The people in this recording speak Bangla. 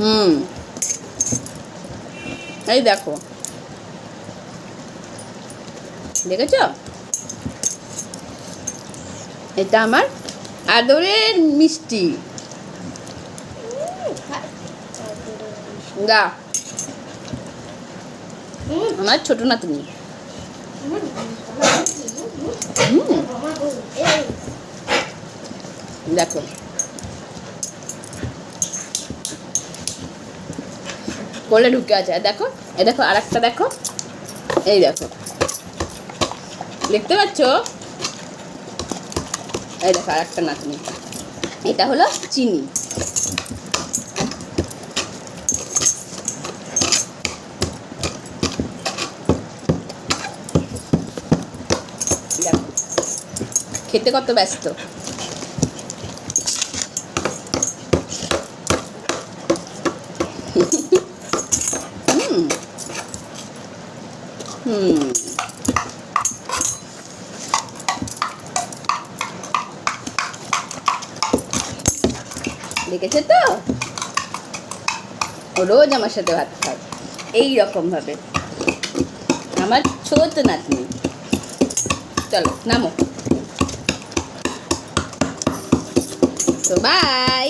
হুম, এই দেখো, দেখেছো? এটা আমার আদরের মিষ্টি। গা আমার ছোট নাতনি। দেখো, কোলে ঢুকে আছে। দেখো, এ দেখো, আর একটা দেখো, এই দেখো, দেখতে পাচ্ছ? এই দেখো আর একটা নাতনি। এটা হলো চিনি। দেখো, খেতে কত ব্যস্ত। হুম হুম দেখেছে তো, ও রোজ আমার সাথে ভাত খায় এই রকম ভাবে। আমার ছোট নাতনি। চলো নামো, তো বাই।